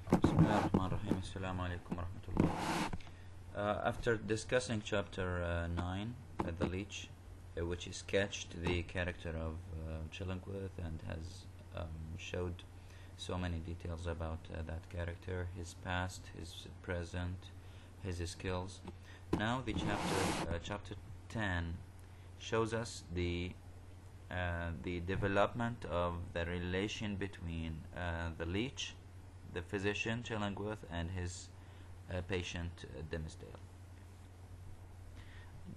Bismillahirrahmanirrahim. Assalamu alaikum warahmatullah. After discussing chapter 9, The Leech, which sketched the character of Chillingworth and has showed so many details about that character, his past, his present, his skills. Now the chapter 10 shows us the development of the relation between the Leech, the physician Chillingworth, and his patient Dimmesdale.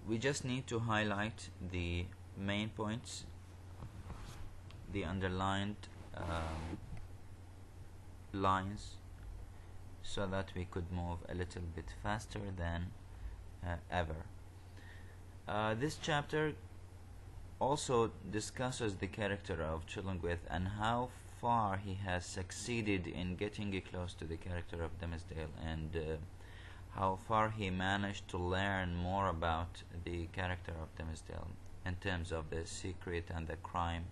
We just need to highlight the main points, the underlined lines, so that we could move a little bit faster than ever. This chapter also discusses the character of Chillingworth and how far he has succeeded in getting close to the character of Dimmesdale, and how far he managed to learn more about the character of Dimmesdale in terms of the secret and the crime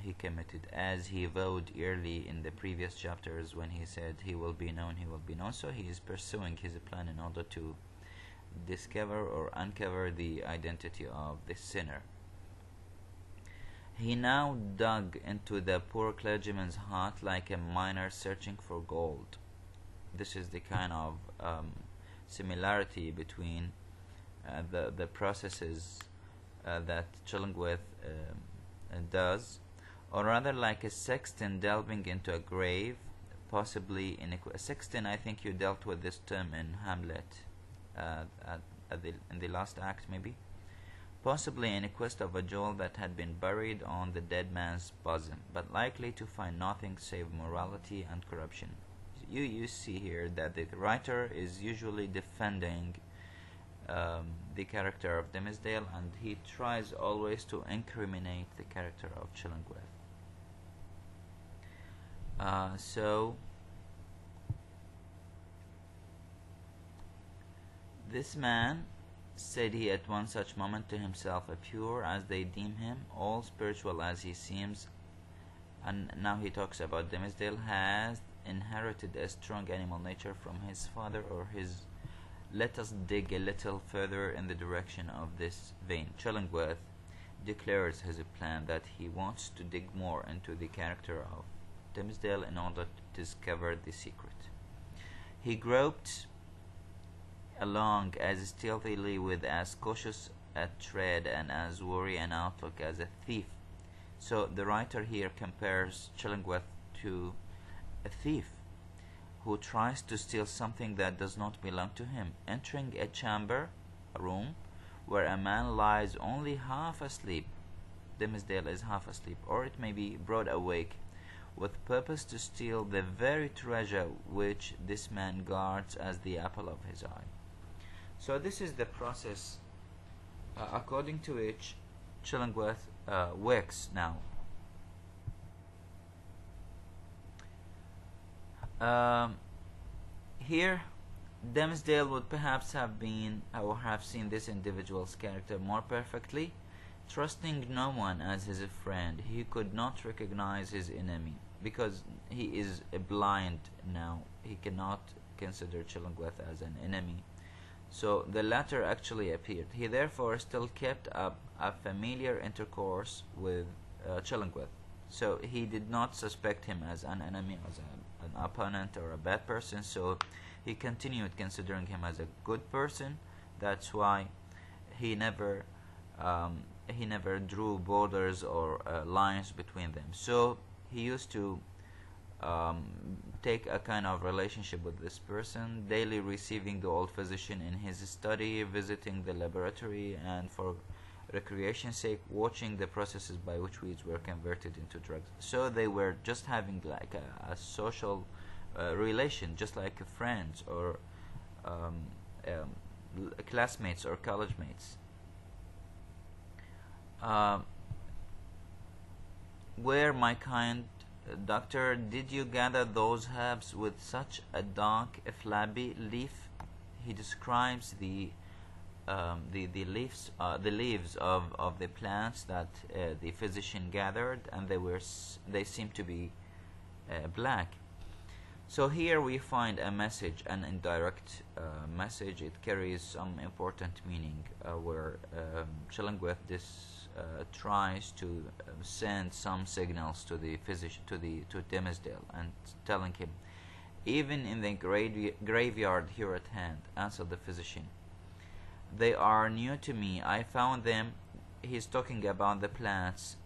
he committed, as he vowed early in the previous chapters when he said he will be known, he will be known. So he is pursuing his plan in order to discover or uncover the identity of the sinner. He now dug into the poor clergyman's heart like a miner searching for gold. This is the kind of similarity between the processes that Chillingworth does, or rather like a sexton delving into a grave, possibly in a sexton. I think you dealt with this term in Hamlet in the last act, maybe. Possibly in a quest of a jewel that had been buried on the dead man's bosom, but likely to find nothing save morality and corruption. You see here that the writer is usually defending the character of Dimmesdale, and he tries always to incriminate the character of Chillingworth. So this man said he at one such moment to himself, a pure as they deem him, all spiritual as he seems. And now he talks about Dimmesdale has inherited a strong animal nature from his father or his. Let us dig a little further in the direction of this vein. Chillingworth declares his plan that he wants to dig more into the character of Dimmesdale in order to discover the secret. He groped along as stealthily, with as cautious a tread and as wary an outlook as a thief. So the writer here compares Chillingworth to a thief who tries to steal something that does not belong to him, entering a chamber, a room, where a man lies only half asleep. Dimmesdale is half asleep, or it may be broad awake, with purpose to steal the very treasure which this man guards as the apple of his eye. So this is the process according to which Chillingworth works now. Here Dimmesdale would perhaps have been or have seen this individual's character more perfectly. Trusting no one as his friend, he could not recognize his enemy because he is blind now. He cannot consider Chillingworth as an enemy. So the latter actually appeared. He therefore still kept up a familiar intercourse with Chillingworth. So he did not suspect him as an enemy, as an opponent or a bad person. So he continued considering him as a good person. That's why he never drew borders or lines between them. So he used to take a kind of relationship with this person, daily receiving the old physician in his study, visiting the laboratory, and for recreation's sake watching the processes by which weeds were converted into drugs. So they were just having like a social relation, just like friends or classmates or college mates. Where, my kind doctor, did you gather those herbs with such a dark, flabby leaf? He describes the leaves of the plants that the physician gathered, and they seemed to be black. So here we find a message, an indirect message. It carries some important meaning, where Chillingworth tries to send some signals to the physician, to Dimmesdale, and telling him, even in the graveyard here at hand, answered the physician, they are new to me. I found them. He's talking about the plants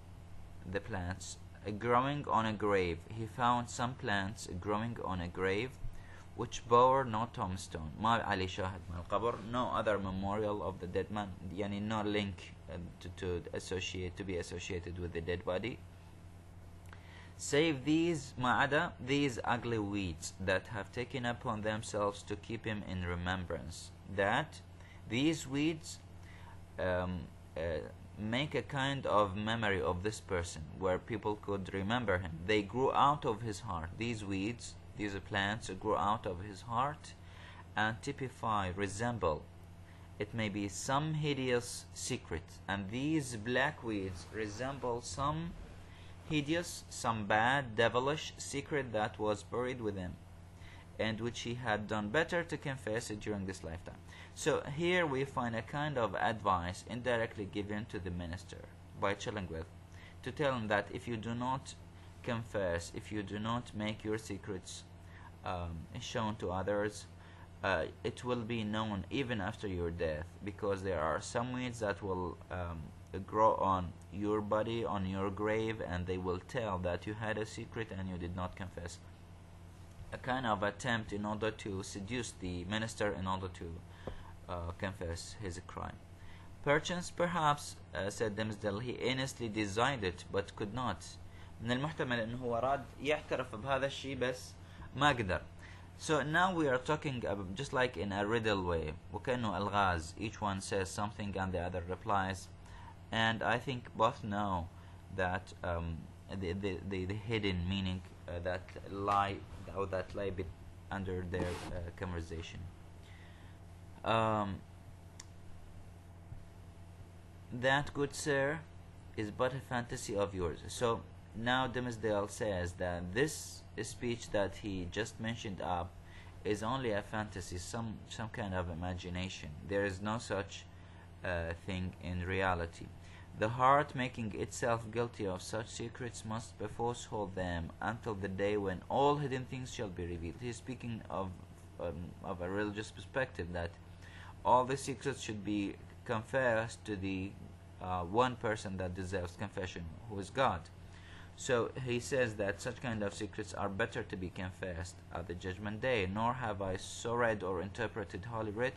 growing on a grave. He found some plants growing on a grave which bore no tombstone. ما عليه شاهد من القبر. No other memorial of the dead man. يعني no link to be associated with the dead body. Save these ma'ada, these ugly weeds that have taken upon themselves to keep him in remembrance. That these weeds make a kind of memory of this person, where people could remember him. They grew out of his heart. These weeds, these plants, grew out of his heart and typify, resemble, it may be some hideous secret. And these black weeds resemble some hideous, some bad, devilish secret that was buried within, and which he had done better to confess it during this lifetime. So here we find a kind of advice indirectly given to the minister by Chillingworth, to tell him that if you do not confess, if you do not make your secrets shown to others, it will be known even after your death, because there are some weeds that will grow on your body, on your grave, and they will tell that you had a secret and you did not confess. A kind of attempt in order to seduce the minister in order to confess his crime. Perhaps, said Dimmesdale, he earnestly desired it but could not. من المحتمل انه هو راد يعترف بهذا الشيء بس ما قدر. So now we are talking just like in a riddle way, وكأنه ألغاز. Each one says something and the other replies, and I think both know that the hidden meaning that lie under their conversation. That, good sir, is but a fantasy of yours. So now Dimmesdale says that this speech that he just mentioned up is only a fantasy, some kind of imagination. There is no such thing in reality. The heart, making itself guilty of such secrets, must perforce hold them until the day when all hidden things shall be revealed. He is speaking of a religious perspective, that all the secrets should be confessed to the one person that deserves confession, who is God. So he says that such kind of secrets are better to be confessed at the judgment day. Nor have I so read or interpreted Holy Writ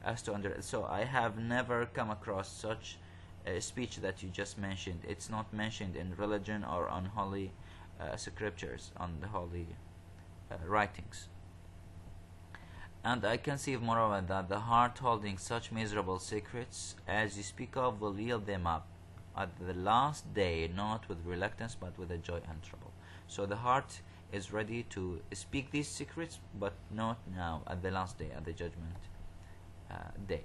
as to so I have never come across such a speech that you just mentioned. It's not mentioned in religion or on holy scriptures, on the holy writings. And I conceive, moreover, that the heart holding such miserable secrets as you speak of will yield them up at the last day, not with reluctance but with a joy and trouble. So the heart is ready to speak these secrets, but not now, at the last day, at the judgment day.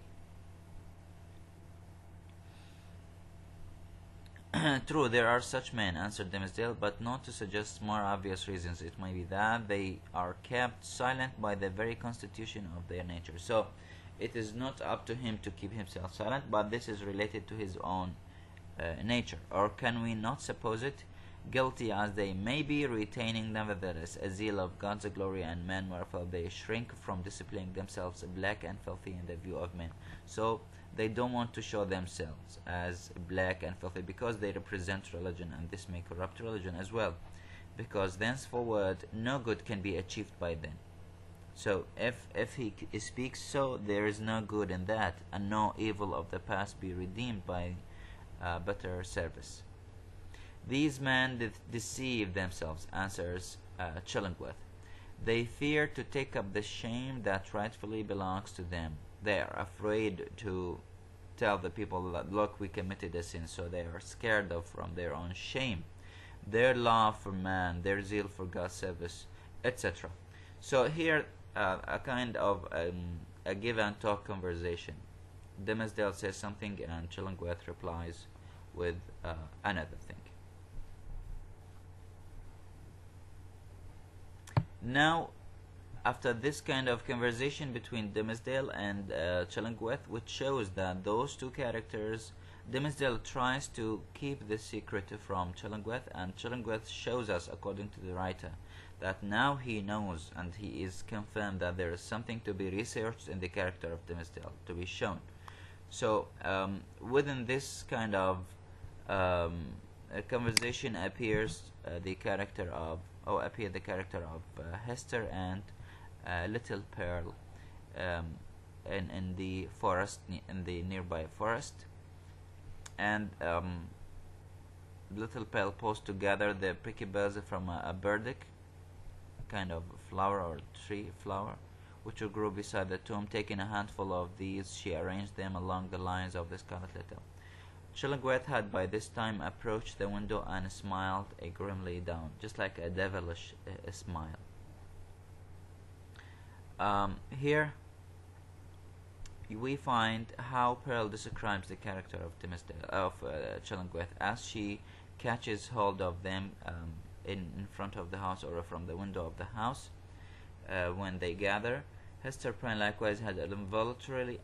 True, there are such men, answered Dimmesdale, but not to suggest more obvious reasons. It may be that they are kept silent by the very constitution of their nature. So it is not up to him to keep himself silent, but this is related to his own nature. Or can we not suppose it? Guilty as they may be, retaining nevertheless a zeal of God's glory and men, wherefore they shrink from displaying themselves black and filthy in the view of men. So they don't want to show themselves as black and filthy because they represent religion, and this may corrupt religion as well, because thenceforward no good can be achieved by them. So if he speaks so, there is no good in that, and no evil of the past be redeemed by better service. These men deceive themselves, answers Chillingworth. They fear to take up the shame that rightfully belongs to them. They are afraid to tell the people that, look, we committed a sin, so they are scared from their own shame, their love for man, their zeal for God's service, etc. So here a kind of a give and talk conversation. Dimmesdale says something and Chillingworth replies with another thing. Now after this kind of conversation between Dimmesdale and Chillingworth, which shows that those two characters, Dimmesdale tries to keep the secret from Chillingworth, and Chillingworth shows us, according to the writer, that now he knows and he is confirmed that there is something to be researched in the character of Dimmesdale to be shown. So within this kind of conversation appears the character of Hester and Little Pearl in the forest, in the nearby forest, and Little Pearl posed to gather the pricky bells from a burdock, kind of flower or tree flower, which will grow beside the tomb. Taking a handful of these, she arranged them along the lines of the Scarlet Letter. Chillingworth had by this time approached the window and smiled grimly down, just like a devilish smile. Here we find how Pearl describes the character of Chillingworth as she catches hold of them in front of the house, or from the window of the house, when they gather. Hester Prynne likewise had involuntarily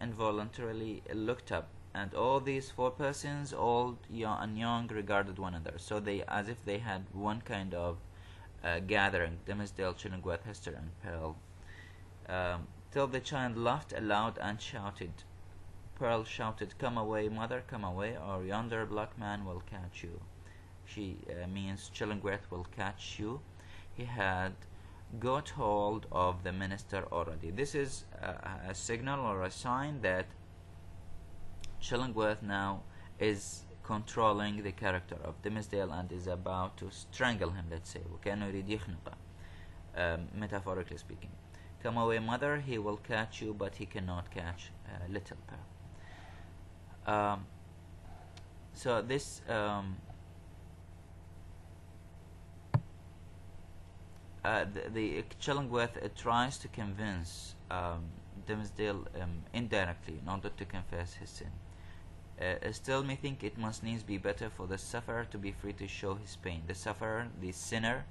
looked up, and all these four persons, old and young, regarded one another. So they, as if they had one kind of gathering: Dimmesdale, Chillingworth, Hester, and Pearl. Till the child laughed aloud and shouted. Pearl shouted, "Come away, mother, come away, or yonder black man will catch you." She means Chillingworth will catch you. He had got hold of the minister already. This is a signal or a sign that Chillingworth now is controlling the character of Dimmesdale and is about to strangle him, let's say. وكأنه يريد يخنقه, metaphorically speaking. "Come away, mother, he will catch you, but he cannot catch Little Pearl." So this the Chillingworth tries to convince Dimmesdale indirectly in order to confess his sin. "Still, methinks it must needs be better for the sufferer to be free to show his pain." The sufferer, the sinner,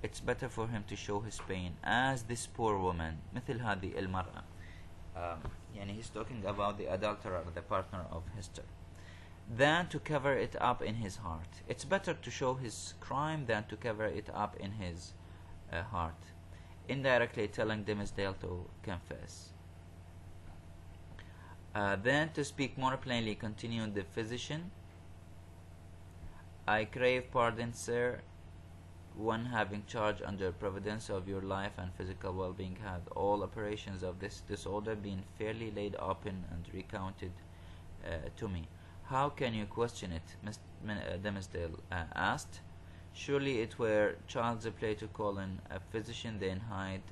it's better for him to show his pain, as this poor woman, مثل هذه المرأة. يعني he's talking about the adulterer, the partner of Hester, than to cover it up in his heart. It's better to show his crime than to cover it up in his heart, indirectly telling Dimmesdale to confess. Then, to speak more plainly, continued the physician, "I crave pardon, sir. One having charge under providence of your life and physical well-being, had all operations of this disorder been fairly laid open and recounted to me." "How can you question it?" Dimmesdale asked. "Surely it were child's play to call in a physician, then hide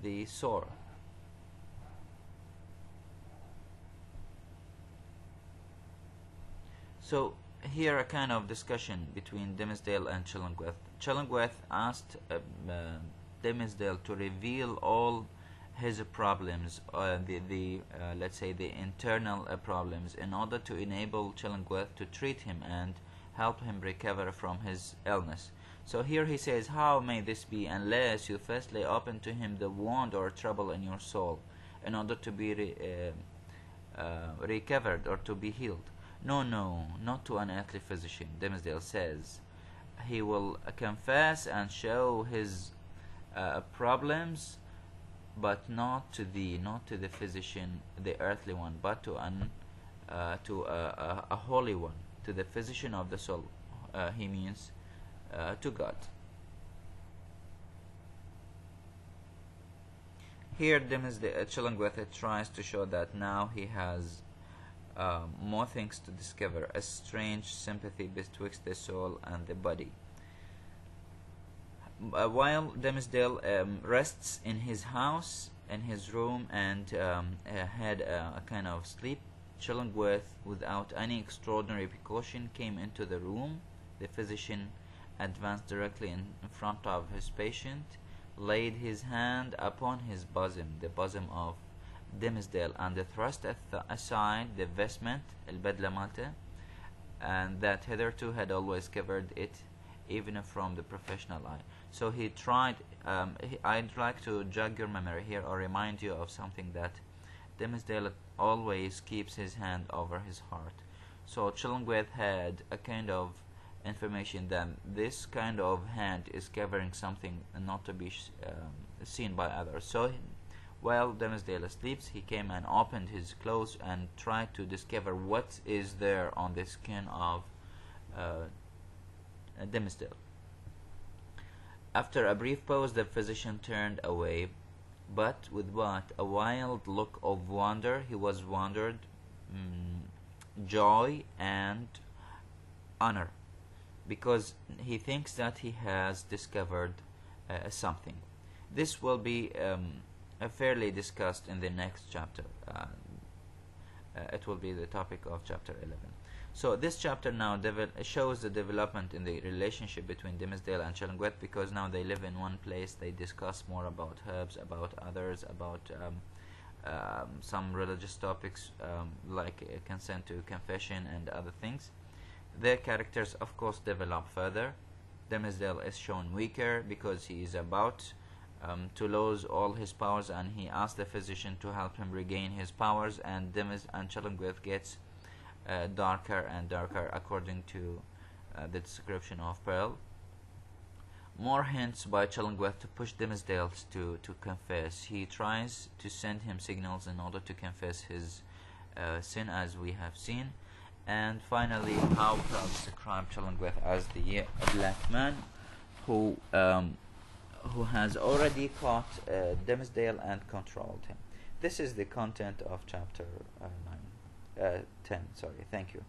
the sore." So here a kind of discussion between Dimmesdale and Chillingworth. Chillingworth asked Dimmesdale to reveal all his problems, let's say the internal problems, in order to enable Chillingworth to treat him and help him recover from his illness. So here he says, "How may this be unless you first lay open to him the wound or trouble in your soul, in order to be recovered or to be healed?" No, not to an earthly physician. Dimmesdale says he will confess and show his problems, but not to the physician, the earthly one, but to a holy one, to the physician of the soul. He means to God. Here Chillingworth tries to show that now he has more things to discover, a strange sympathy betwixt the soul and the body. While Dimmesdale rests in his house, in his room, and had a kind of sleep, Chillingworth, without any extraordinary precaution, came into the room. The physician advanced directly in front of his patient, laid his hand upon his bosom, the bosom of Dimmesdale, and thrust aside the vestment, البدلة مالته, and that hitherto had always covered it, even from the professional eye. So he tried. I'd like to jog your memory here or remind you of something, that Dimmesdale always keeps his hand over his heart. So Chillingworth had a kind of information that this kind of hand is covering something not to be seen by others. So while Dimmesdale sleeps, he came and opened his clothes and tried to discover what is there on the skin of Dimmesdale. After a brief pause, the physician turned away, but with what? A wild look of wonder. He was wondered, joy and honor, because he thinks that he has discovered something. This will be fairly discussed in the next chapter. It will be the topic of chapter 11. So this chapter now shows the development in the relationship between Dimmesdale and Chillingworth, because now they live in one place. They discuss more about herbs, about others, about some religious topics, like consent to confession and other things. Their characters, of course, develop further. Dimmesdale is shown weaker because he is about to lose all his powers, and he asks the physician to help him regain his powers, and Chillingworth gets darker and darker according to the description of Pearl. More hints by Chillingworth to push Dimmesdale to confess. He tries to send him signals in order to confess his sin, as we have seen. And finally, how Pearl described Chillingworth as the black man who has already caught Dimmesdale and controlled him. This is the content of chapter 10. Sorry. Thank you.